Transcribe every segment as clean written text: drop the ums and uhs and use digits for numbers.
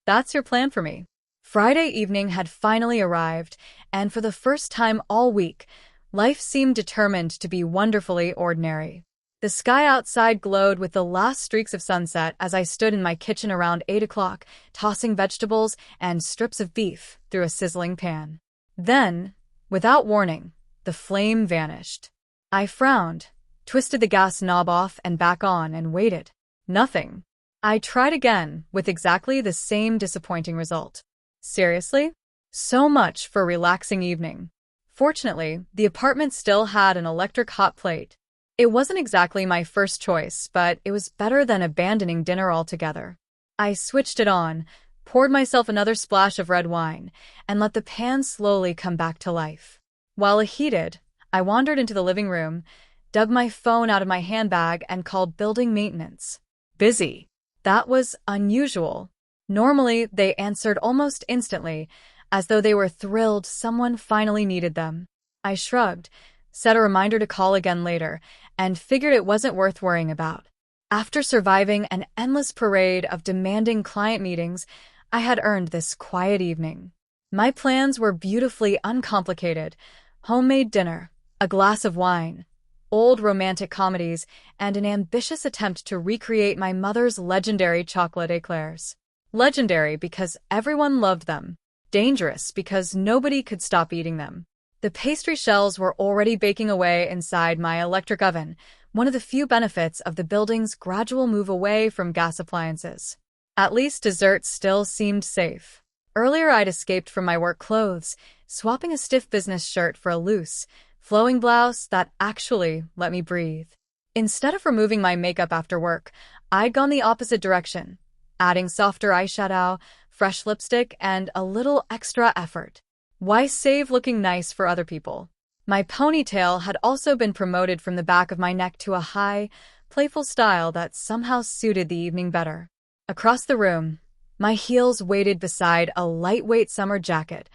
That's your plan for me. Friday evening had finally arrived, and for the first time all week, life seemed determined to be wonderfully ordinary. The sky outside glowed with the last streaks of sunset as I stood in my kitchen around 8 o'clock, tossing vegetables and strips of beef through a sizzling pan. Then, without warning, the flame vanished. I frowned, twisted the gas knob off and back on, and waited. Nothing. I tried again, with exactly the same disappointing result. Seriously? So much for a relaxing evening. Fortunately, the apartment still had an electric hot plate. It wasn't exactly my first choice, but it was better than abandoning dinner altogether. I switched it on, poured myself another splash of red wine, and let the pan slowly come back to life. While it heated, I wandered into the living room, dug my phone out of my handbag, and called building maintenance. Busy. That was unusual. Normally, they answered almost instantly, as though they were thrilled someone finally needed them. I shrugged, set a reminder to call again later, and figured it wasn't worth worrying about. After surviving an endless parade of demanding client meetings, I had earned this quiet evening. My plans were beautifully uncomplicated: homemade dinner, a glass of wine, old romantic comedies, and an ambitious attempt to recreate my mother's legendary chocolate eclairs. Legendary because everyone loved them. Dangerous because nobody could stop eating them. The pastry shells were already baking away inside my electric oven, one of the few benefits of the building's gradual move away from gas appliances. At least desserts still seemed safe. Earlier I'd escaped from my work clothes, swapping a stiff business shirt for a loose, flowing blouse that actually let me breathe. Instead of removing my makeup after work, I'd gone the opposite direction, adding softer eyeshadow, fresh lipstick, and a little extra effort. Why save looking nice for other people? My ponytail had also been promoted from the back of my neck to a high, playful style that somehow suited the evening better. Across the room, my heels waited beside a lightweight summer jacket,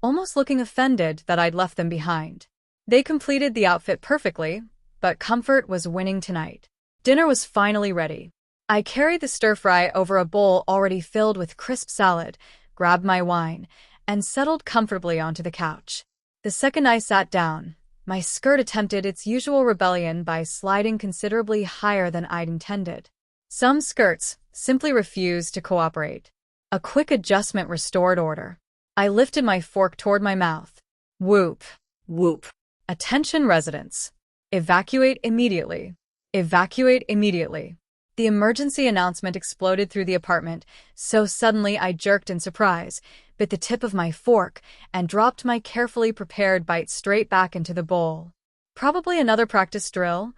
almost looking offended that I'd left them behind. They completed the outfit perfectly, but comfort was winning tonight. Dinner was finally ready. I carried the stir-fry over a bowl already filled with crisp salad, grabbed my wine, and settled comfortably onto the couch. The second I sat down, my skirt attempted its usual rebellion by sliding considerably higher than I'd intended. Some skirts simply refused to cooperate. A quick adjustment restored order. I lifted my fork toward my mouth. Whoop, whoop. Attention residents. Evacuate immediately. Evacuate immediately. The emergency announcement exploded through the apartment, so suddenly I jerked in surprise, bit the tip of my fork, and dropped my carefully prepared bite straight back into the bowl. Probably another practice drill,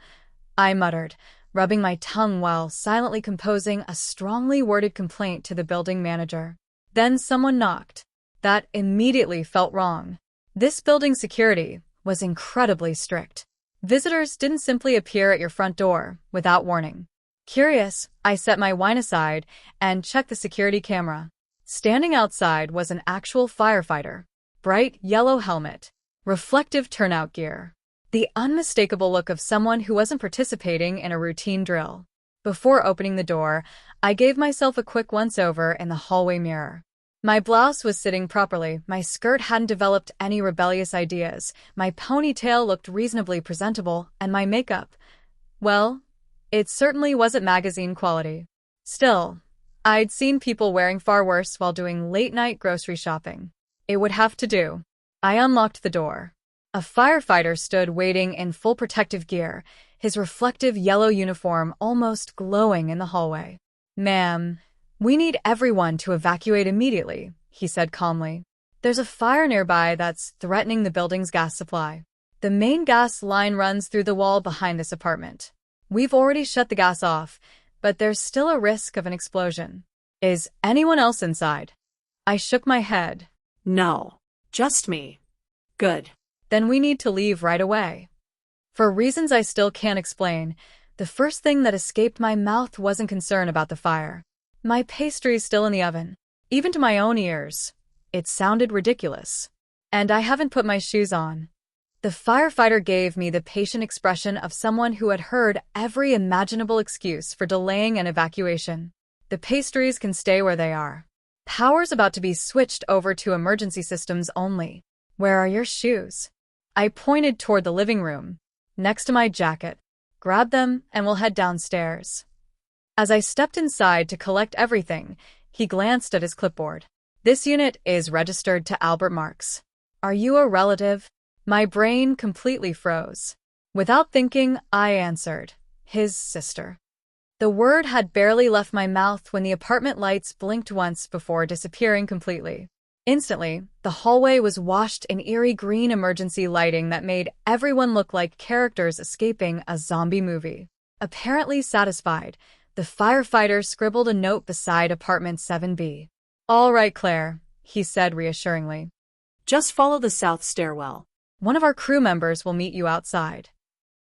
I muttered, rubbing my tongue while silently composing a strongly worded complaint to the building manager. Then someone knocked. That immediately felt wrong. This building's security was incredibly strict. Visitors didn't simply appear at your front door without warning. Curious, I set my wine aside and checked the security camera. Standing outside was an actual firefighter. Bright yellow helmet, reflective turnout gear. The unmistakable look of someone who wasn't participating in a routine drill. Before opening the door, I gave myself a quick once-over in the hallway mirror. My blouse was sitting properly, my skirt hadn't developed any rebellious ideas, my ponytail looked reasonably presentable, and my makeup, well, it certainly wasn't magazine quality. Still, I'd seen people wearing far worse while doing late-night grocery shopping. It would have to do. I unlocked the door. A firefighter stood waiting in full protective gear, his reflective yellow uniform almost glowing in the hallway. "Ma'am, we need everyone to evacuate immediately," he said calmly. "There's a fire nearby that's threatening the building's gas supply. The main gas line runs through the wall behind this apartment. We've already shut the gas off, but there's still a risk of an explosion. Is anyone else inside?" I shook my head. "No, just me." "Good. Then we need to leave right away." For reasons I still can't explain, the first thing that escaped my mouth wasn't concern about the fire. My pastry's still in the oven. Even to my own ears, it sounded ridiculous. And I haven't put my shoes on. The firefighter gave me the patient expression of someone who had heard every imaginable excuse for delaying an evacuation. "The pastries can stay where they are. Power's about to be switched over to emergency systems only. Where are your shoes? I pointed toward the living room, next to my jacket. Grab them and we'll head downstairs. As I stepped inside to collect everything, he glanced at his clipboard. This unit is registered to Albert Marks. Are you a relative? My brain completely froze. Without thinking, I answered, his sister. The word had barely left my mouth when the apartment lights blinked once before disappearing completely. Instantly, the hallway was washed in eerie green emergency lighting that made everyone look like characters escaping a zombie movie. Apparently satisfied, the firefighter scribbled a note beside apartment 7B. All right, Claire, he said reassuringly. Just follow the south stairwell. One of our crew members will meet you outside.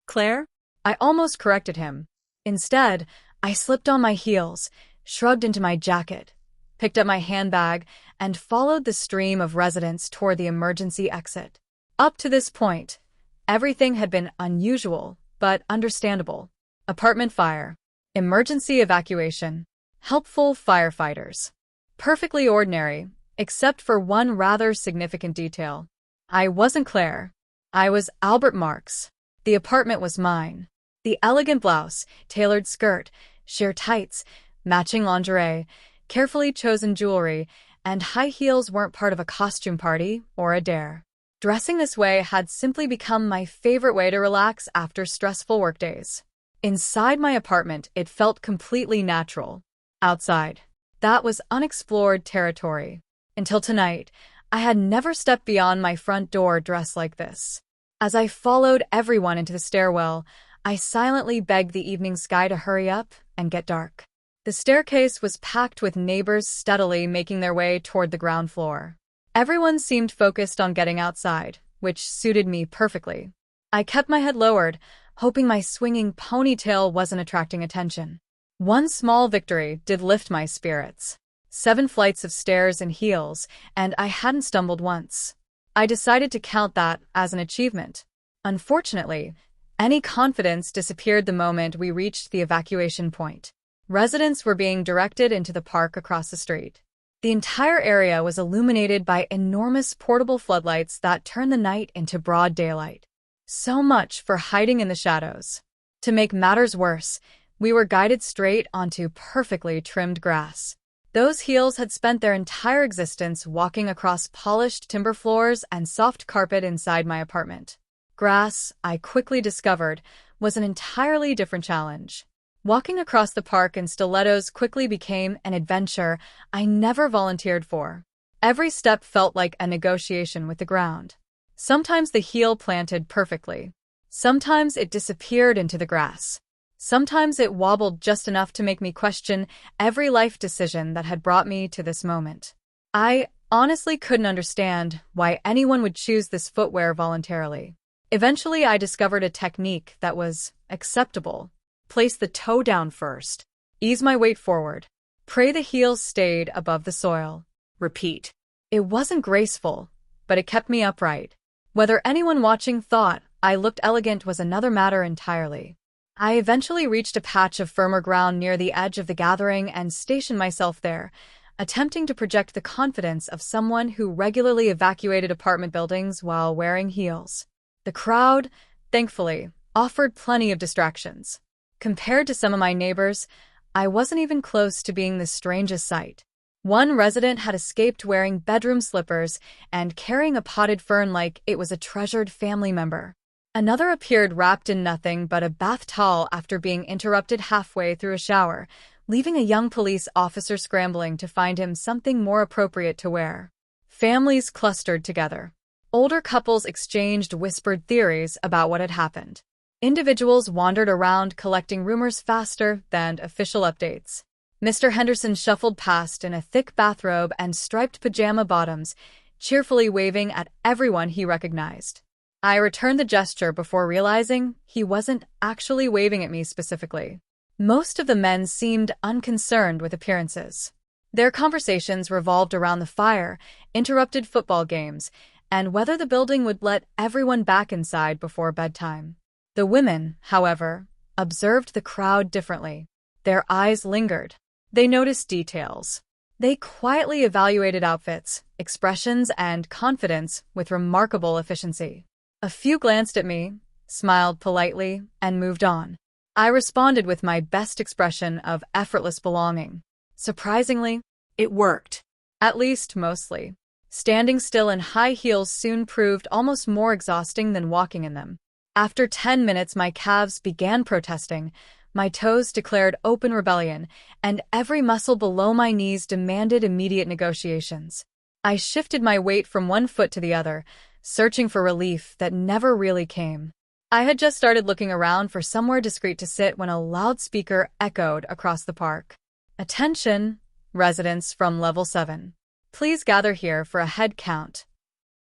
Claire? I almost corrected him. Instead, I slipped on my heels, shrugged into my jacket, picked up my handbag, and followed the stream of residents toward the emergency exit. Up to this point, everything had been unusual, but understandable. Apartment fire. Emergency evacuation. Helpful firefighters. Perfectly ordinary, except for one rather significant detail. I wasn't Claire. I was Albert Marks. The apartment was mine. The elegant blouse, tailored skirt, sheer tights, matching lingerie, carefully chosen jewelry, and high heels weren't part of a costume party or a dare. Dressing this way had simply become my favorite way to relax after stressful workdays. Inside my apartment, it felt completely natural. Outside, that was unexplored territory. Until tonight, I had never stepped beyond my front door dressed like this. As I followed everyone into the stairwell, I silently begged the evening sky to hurry up and get dark. The staircase was packed with neighbors steadily making their way toward the ground floor. Everyone seemed focused on getting outside, which suited me perfectly. I kept my head lowered, hoping my swinging ponytail wasn't attracting attention. One small victory did lift my spirits. 7 flights of stairs in heels, and I hadn't stumbled once. I decided to count that as an achievement. Unfortunately, any confidence disappeared the moment we reached the evacuation point. Residents were being directed into the park across the street. The entire area was illuminated by enormous portable floodlights that turned the night into broad daylight. So much for hiding in the shadows. To make matters worse, we were guided straight onto perfectly trimmed grass. Those heels had spent their entire existence walking across polished timber floors and soft carpet inside my apartment. Grass, I quickly discovered, was an entirely different challenge. Walking across the park in stilettos quickly became an adventure I never volunteered for. Every step felt like a negotiation with the ground. Sometimes the heel planted perfectly. Sometimes it disappeared into the grass. Sometimes it wobbled just enough to make me question every life decision that had brought me to this moment. I honestly couldn't understand why anyone would choose this footwear voluntarily. Eventually, I discovered a technique that was acceptable. Place the toe down first. Ease my weight forward. Pray the heels stayed above the soil. Repeat. It wasn't graceful, but it kept me upright. Whether anyone watching thought I looked elegant was another matter entirely. I eventually reached a patch of firmer ground near the edge of the gathering and stationed myself there, attempting to project the confidence of someone who regularly evacuated apartment buildings while wearing heels. The crowd, thankfully, offered plenty of distractions. Compared to some of my neighbors, I wasn't even close to being the strangest sight. One resident had escaped wearing bedroom slippers and carrying a potted fern like it was a treasured family member. Another appeared wrapped in nothing but a bath towel after being interrupted halfway through a shower, leaving a young police officer scrambling to find him something more appropriate to wear. Families clustered together. Older couples exchanged whispered theories about what had happened. Individuals wandered around collecting rumors faster than official updates. Mr. Henderson shuffled past in a thick bathrobe and striped pajama bottoms, cheerfully waving at everyone he recognized. I returned the gesture before realizing he wasn't actually waving at me specifically. Most of the men seemed unconcerned with appearances. Their conversations revolved around the fire, interrupted football games, and whether the building would let everyone back inside before bedtime. The women, however, observed the crowd differently. Their eyes lingered. They noticed details. They quietly evaluated outfits, expressions, and confidence with remarkable efficiency. A few glanced at me, smiled politely, and moved on. I responded with my best expression of effortless belonging. Surprisingly, It worked. at least mostly. Standing still in high heels soon proved almost more exhausting than walking in them. After 10 minutes, my calves began protesting, my toes declared open rebellion, and every muscle below my knees demanded immediate negotiations. I shifted my weight from one foot to the other, searching for relief that never really came. I had just started looking around for somewhere discreet to sit when a loudspeaker echoed across the park. Attention, residents from Level 7. Please gather here for a head count.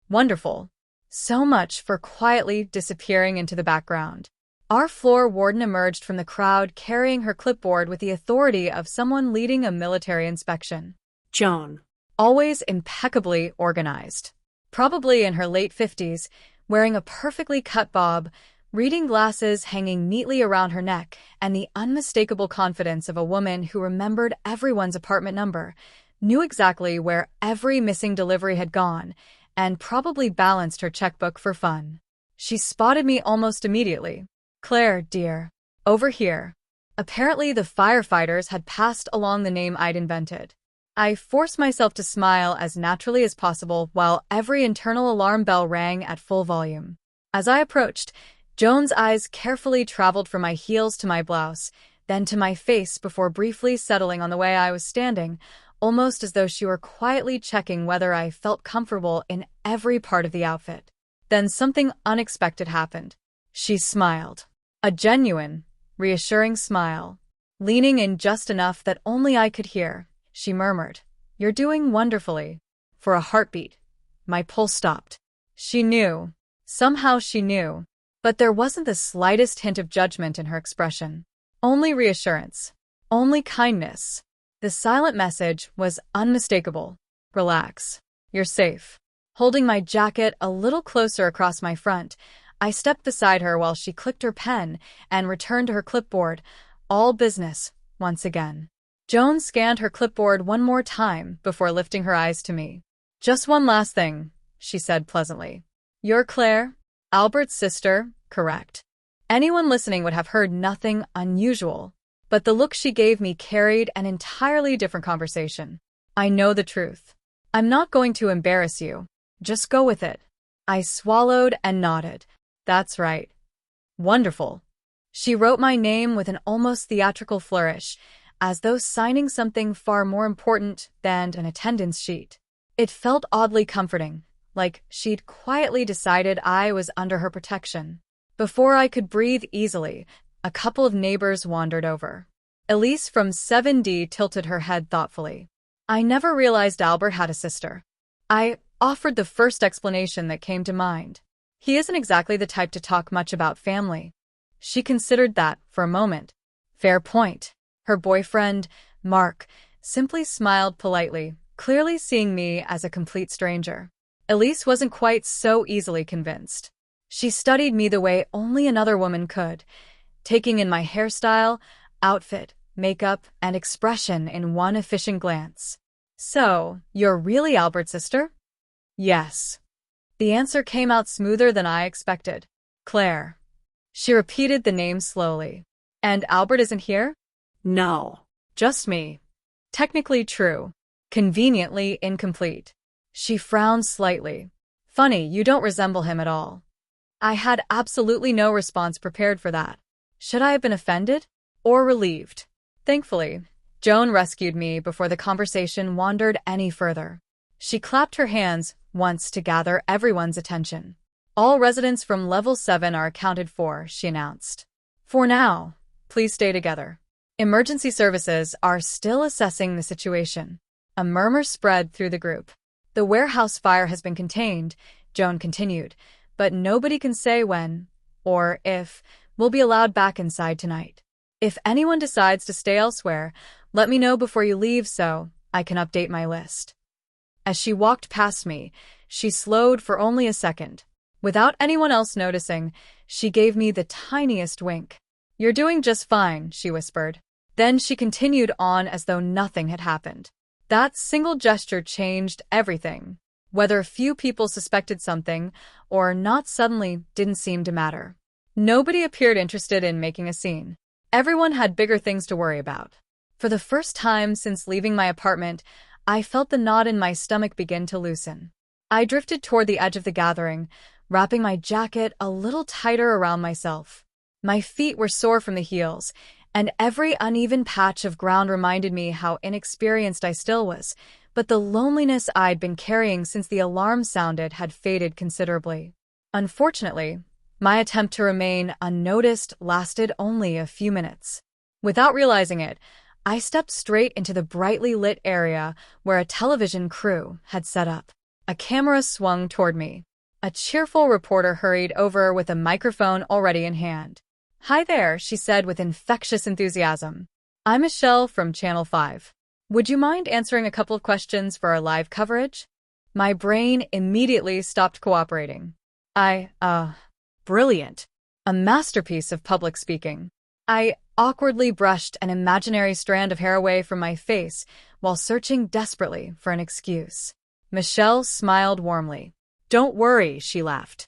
Wonderful. So much for quietly disappearing into the background. Our floor warden emerged from the crowd carrying her clipboard with the authority of someone leading a military inspection. Joan. Always impeccably organized. Probably in her late 50s, wearing a perfectly cut bob, reading glasses hanging neatly around her neck, and the unmistakable confidence of a woman who remembered everyone's apartment number, knew exactly where every missing delivery had gone, and probably balanced her checkbook for fun. She spotted me almost immediately. "Claire, dear. Over here." Apparently the firefighters had passed along the name I'd invented. I forced myself to smile as naturally as possible while every internal alarm bell rang at full volume. As I approached, Joan's eyes carefully traveled from my heels to my blouse, then to my face before briefly settling on the way I was standing, almost as though she were quietly checking whether I felt comfortable in every part of the outfit. Then something unexpected happened. She smiled. A genuine, reassuring smile. Leaning in just enough that only I could hear, she murmured, "You're doing wonderfully." For a heartbeat, my pulse stopped. She knew. Somehow she knew. But there wasn't the slightest hint of judgment in her expression. Only reassurance. Only kindness. The silent message was unmistakable. "Relax. You're safe." Holding my jacket a little closer across my front, I stepped beside her while she clicked her pen and returned to her clipboard. All business, once again. Joan scanned her clipboard one more time before lifting her eyes to me. "Just one last thing," she said pleasantly. "You're Claire, Albert's sister, correct?" Anyone listening would have heard nothing unusual, but the look she gave me carried an entirely different conversation. "I know the truth. I'm not going to embarrass you. Just go with it." I swallowed and nodded. "That's right." "Wonderful." She wrote my name with an almost theatrical flourish, as though signing something far more important than an attendance sheet. It felt oddly comforting, like she'd quietly decided I was under her protection. Before I could breathe easily, a couple of neighbors wandered over. Elise from 7D tilted her head thoughtfully. "I never realized Albert had a sister." I offered the first explanation that came to mind. "He isn't exactly the type to talk much about family." She considered that for a moment. Fair point. Her boyfriend, Mark, simply smiled politely, clearly seeing me as a complete stranger. Elise wasn't quite so easily convinced. She studied me the way only another woman could, taking in my hairstyle, outfit, makeup, and expression in one efficient glance. "So, you're really Albert's sister?" "Yes." The answer came out smoother than I expected. "Claire." She repeated the name slowly. "And Albert isn't here?" No. "Just me." Technically true. Conveniently incomplete. She frowned slightly. "Funny, you don't resemble him at all." I had absolutely no response prepared for that. Should I have been offended? Or relieved? Thankfully, Joan rescued me before the conversation wandered any further. She clapped her hands once to gather everyone's attention. "All residents from Level 7 are accounted for," she announced. "For now, please stay together. Emergency services are still assessing the situation." A murmur spread through the group. "The warehouse fire has been contained," Joan continued, "but nobody can say when, or if, we'll be allowed back inside tonight. If anyone decides to stay elsewhere, let me know before you leave so I can update my list." As she walked past me, she slowed for only a second. Without anyone else noticing, she gave me the tiniest wink. "You're doing just fine," she whispered. Then she continued on as though nothing had happened. That single gesture changed everything. Whether a few people suspected something or not suddenly didn't seem to matter. Nobody appeared interested in making a scene. Everyone had bigger things to worry about. For the first time since leaving my apartment, I felt the knot in my stomach begin to loosen. I drifted toward the edge of the gathering, wrapping my jacket a little tighter around myself. My feet were sore from the heels, and every uneven patch of ground reminded me how inexperienced I still was, but the loneliness I'd been carrying since the alarm sounded had faded considerably. Unfortunately, my attempt to remain unnoticed lasted only a few minutes. Without realizing it, I stepped straight into the brightly lit area where a television crew had set up. A camera swung toward me. A cheerful reporter hurried over with a microphone already in hand. "Hi there," she said with infectious enthusiasm. "I'm Michelle from Channel 5. Would you mind answering a couple of questions for our live coverage?" My brain immediately stopped cooperating. Brilliant. A masterpiece of public speaking. I awkwardly brushed an imaginary strand of hair away from my face while searching desperately for an excuse. Michelle smiled warmly. "Don't worry," she laughed.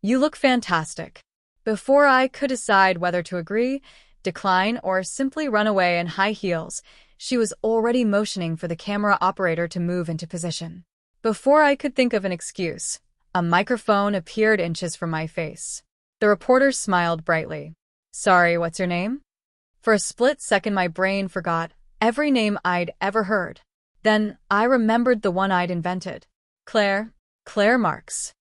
"You look fantastic." Before I could decide whether to agree, decline, or simply run away in high heels, she was already motioning for the camera operator to move into position. Before I could think of an excuse, a microphone appeared inches from my face. The reporter smiled brightly. "Sorry, what's your name?" For a split second my brain forgot every name I'd ever heard. Then I remembered the one I'd invented. Claire Marks.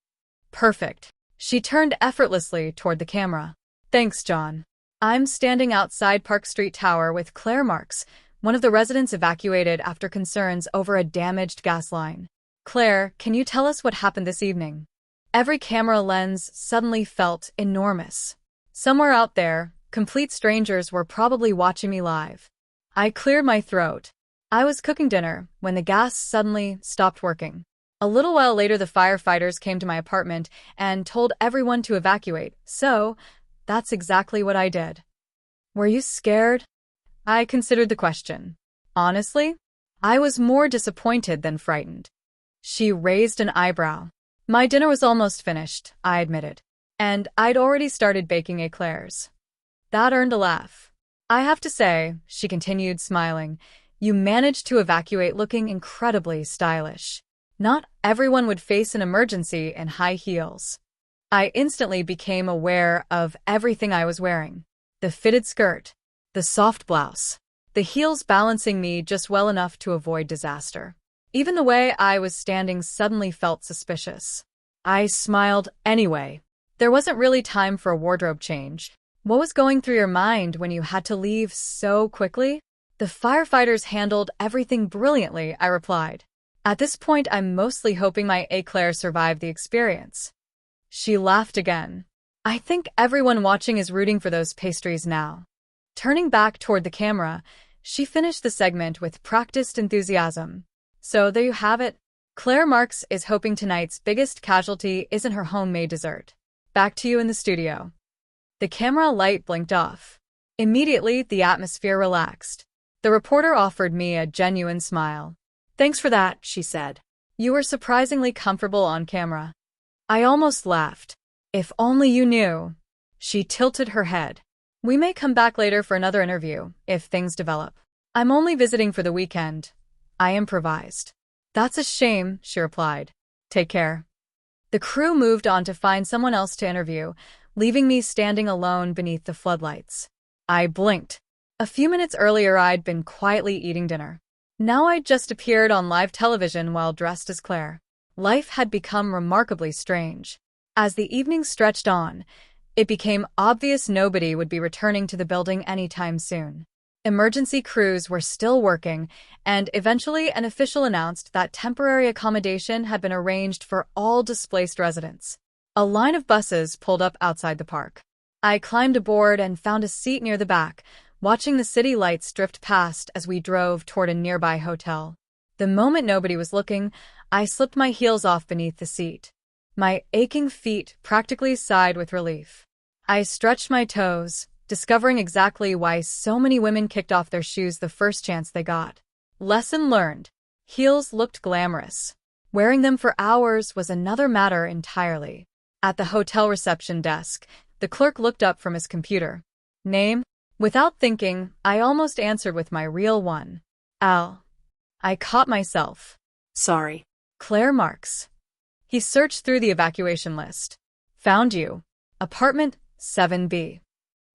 Perfect. She turned effortlessly toward the camera. "Thanks, John. I'm standing outside Park Street Tower with Claire Marks, one of the residents evacuated after concerns over a damaged gas line. Claire, can you tell us what happened this evening?" Every camera lens suddenly felt enormous. Somewhere out there, complete strangers were probably watching me live. I cleared my throat. I was cooking dinner when the gas suddenly stopped working. A little while later, the firefighters came to my apartment and told everyone to evacuate, so that's exactly what I did. "Were you scared?" I considered the question. Honestly, I was more disappointed than frightened. She raised an eyebrow. "My dinner was almost finished," I admitted, "and I'd already started baking eclairs." That earned a laugh. "I have to say," she continued, smiling, "you managed to evacuate looking incredibly stylish. Not everyone would face an emergency in high heels." I instantly became aware of everything I was wearing. The fitted skirt, the soft blouse, the heels balancing me just well enough to avoid disaster. Even the way I was standing suddenly felt suspicious. I smiled anyway. There wasn't really time for a wardrobe change. "What was going through your mind when you had to leave so quickly?" "The firefighters handled everything brilliantly," I replied. At this point, I'm mostly hoping my eclair survived the experience. She laughed again. "I think everyone watching is rooting for those pastries now." Turning back toward the camera, she finished the segment with practiced enthusiasm. "So there you have it. Claire Marks is hoping tonight's biggest casualty isn't her homemade dessert. Back to you in the studio." The camera light blinked off. Immediately, the atmosphere relaxed. The reporter offered me a genuine smile. "Thanks for that," she said. "You were surprisingly comfortable on camera." I almost laughed. "If only you knew." She tilted her head. "We may come back later for another interview, if things develop." "I'm only visiting for the weekend," I improvised. "That's a shame," she replied. "Take care." The crew moved on to find someone else to interview, leaving me standing alone beneath the floodlights. I blinked. A few minutes earlier, I'd been quietly eating dinner. Now I'd just appeared on live television while dressed as Claire. Life had become remarkably strange. As the evening stretched on, it became obvious nobody would be returning to the building anytime soon. Emergency crews were still working, and eventually an official announced that temporary accommodation had been arranged for all displaced residents. A line of buses pulled up outside the park. I climbed aboard and found a seat near the back, watching the city lights drift past as we drove toward a nearby hotel. The moment nobody was looking, I slipped my heels off beneath the seat. My aching feet practically sighed with relief. I stretched my toes, discovering exactly why so many women kicked off their shoes the first chance they got. Lesson learned. Heels looked glamorous. Wearing them for hours was another matter entirely. At the hotel reception desk, the clerk looked up from his computer. Name? Without thinking, I almost answered with my real one. Al. I caught myself. Sorry. Claire Marks. He searched through the evacuation list. Found you. Apartment 7B.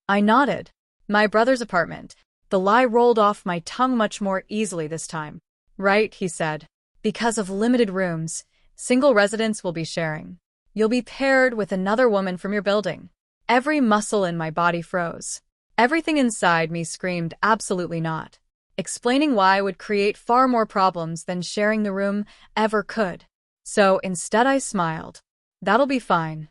I nodded. My brother's apartment. The lie rolled off my tongue much more easily this time. Right, he said. Because of limited rooms, single residents will be sharing. You'll be paired with another woman from your building. Every muscle in my body froze. Everything inside me screamed absolutely not. Explaining why would create far more problems than sharing the room ever could. So instead I smiled. That'll be fine.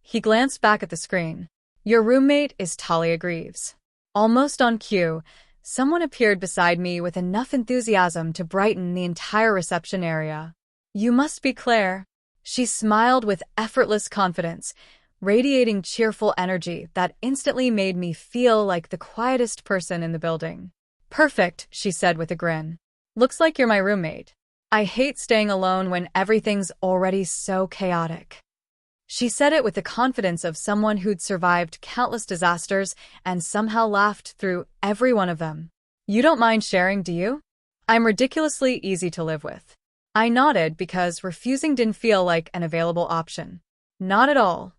He glanced back at the screen. Your roommate is Talia Greaves. Almost on cue, someone appeared beside me with enough enthusiasm to brighten the entire reception area. You must be Claire. She smiled with effortless confidence, radiating cheerful energy that instantly made me feel like the quietest person in the building. Perfect, she said with a grin. Looks like you're my roommate. I hate staying alone when everything's already so chaotic. She said it with the confidence of someone who'd survived countless disasters and somehow laughed through every one of them. You don't mind sharing, do you? I'm ridiculously easy to live with. I nodded because refusing didn't feel like an available option. Not at all.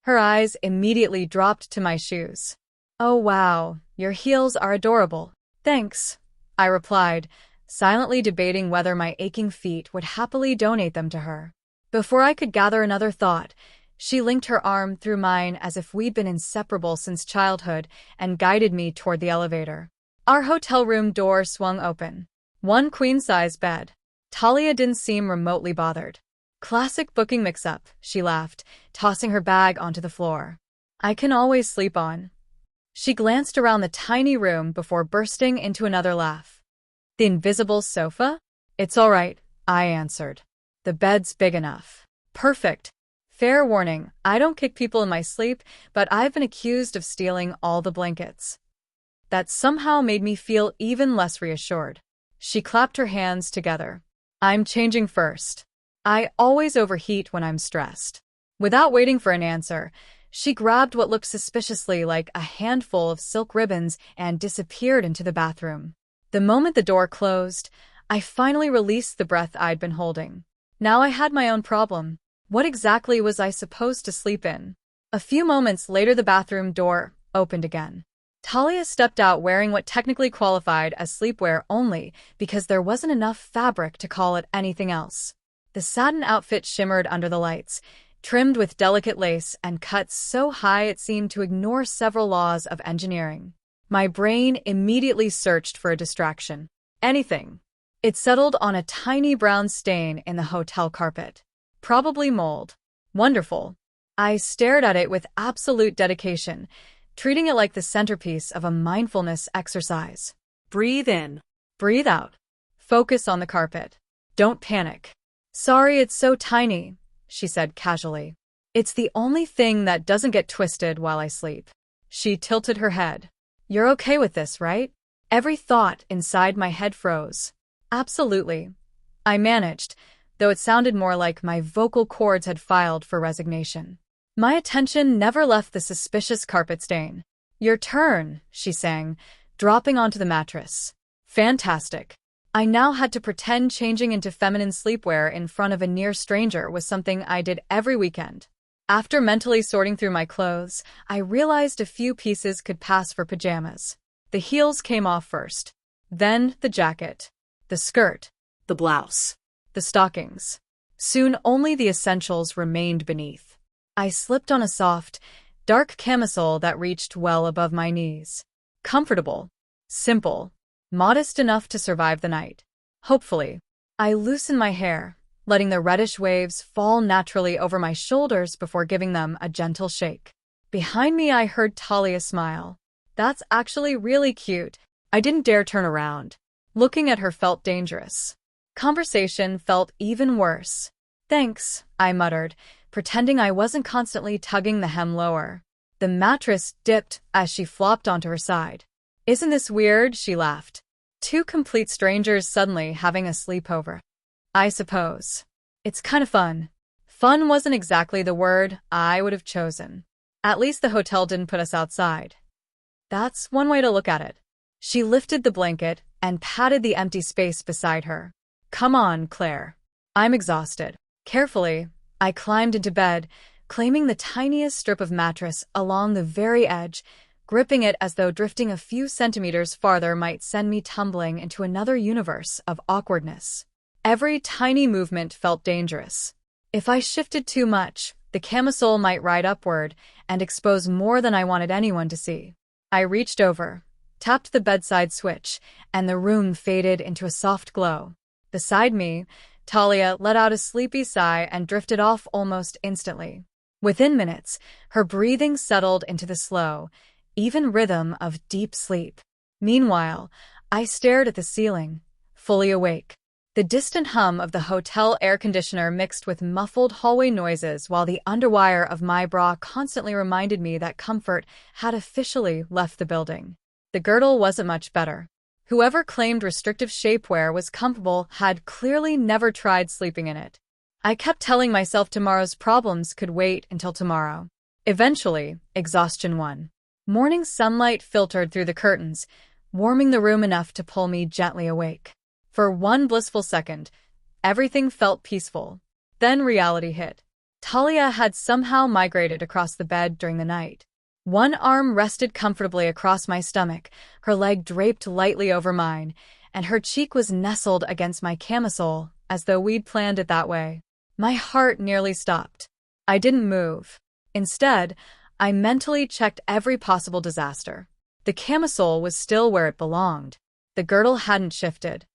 Her eyes immediately dropped to my shoes. Oh wow, your heels are adorable. Thanks, I replied, silently debating whether my aching feet would happily donate them to her. Before I could gather another thought, she linked her arm through mine as if we'd been inseparable since childhood and guided me toward the elevator. Our hotel room door swung open. One queen-size bed. Talia didn't seem remotely bothered. Classic booking mix-up, she laughed, tossing her bag onto the floor. I can always sleep on. She glanced around the tiny room before bursting into another laugh. The invisible sofa? It's all right, I answered. The bed's big enough. Perfect. Fair warning, I don't kick people in my sleep, but I've been accused of stealing all the blankets. That somehow made me feel even less reassured. She clapped her hands together. I'm changing first. I always overheat when I'm stressed. Without waiting for an answer, she grabbed what looked suspiciously like a handful of silk ribbons and disappeared into the bathroom. The moment the door closed, I finally released the breath I'd been holding. Now I had my own problem. What exactly was I supposed to sleep in? A few moments later, the bathroom door opened again. Talia stepped out wearing what technically qualified as sleepwear only because there wasn't enough fabric to call it anything else. The satin outfit shimmered under the lights, trimmed with delicate lace and cut so high it seemed to ignore several laws of engineering. My brain immediately searched for a distraction. Anything. It settled on a tiny brown stain in the hotel carpet. Probably mold. Wonderful. I stared at it with absolute dedication, treating it like the centerpiece of a mindfulness exercise. Breathe in. Breathe out. Focus on the carpet. Don't panic. Sorry it's so tiny, she said casually. It's the only thing that doesn't get twisted while I sleep. She tilted her head. You're okay with this, right? Every thought inside my head froze. Absolutely. I managed, though it sounded more like my vocal cords had filed for resignation. My attention never left the suspicious carpet stain. Your turn, she sang, dropping onto the mattress. Fantastic. I now had to pretend changing into feminine sleepwear in front of a near stranger was something I did every weekend. After mentally sorting through my clothes, I realized a few pieces could pass for pajamas. The heels came off first. Then the jacket. The skirt. The blouse. The stockings. Soon only the essentials remained beneath. I slipped on a soft, dark camisole that reached well above my knees. Comfortable. Simple. Modest enough to survive the night. Hopefully. I loosened my hair, letting the reddish waves fall naturally over my shoulders before giving them a gentle shake. Behind me I heard Talia smile. That's actually really cute. I didn't dare turn around. Looking at her felt dangerous. Conversation felt even worse. Thanks, I muttered, pretending I wasn't constantly tugging the hem lower. The mattress dipped as she flopped onto her side. Isn't this weird? She laughed. Two complete strangers suddenly having a sleepover. I suppose. It's kind of fun. Fun wasn't exactly the word I would have chosen. At least the hotel didn't put us outside. That's one way to look at it. She lifted the blanket and patted the empty space beside her. Come on, Claire. I'm exhausted. Carefully, I climbed into bed, claiming the tiniest strip of mattress along the very edge, gripping it as though drifting a few centimeters farther might send me tumbling into another universe of awkwardness. Every tiny movement felt dangerous. If I shifted too much, the camisole might ride upward and expose more than I wanted anyone to see. I reached over, tapped the bedside switch, and the room faded into a soft glow. Beside me, Talia let out a sleepy sigh and drifted off almost instantly. Within minutes, her breathing settled into the slow, even rhythm of deep sleep. Meanwhile, I stared at the ceiling, fully awake. The distant hum of the hotel air conditioner mixed with muffled hallway noises while the underwire of my bra constantly reminded me that comfort had officially left the building. The girdle wasn't much better. Whoever claimed restrictive shapewear was comfortable had clearly never tried sleeping in it. I kept telling myself tomorrow's problems could wait until tomorrow. Eventually, exhaustion won. Morning sunlight filtered through the curtains, warming the room enough to pull me gently awake. For one blissful second, everything felt peaceful. Then reality hit. Talia had somehow migrated across the bed during the night. One arm rested comfortably across my stomach, her leg draped lightly over mine, and her cheek was nestled against my camisole, as though we'd planned it that way. My heart nearly stopped. I didn't move. Instead, I mentally checked every possible disaster. The camisole was still where it belonged. The girdle hadn't shifted.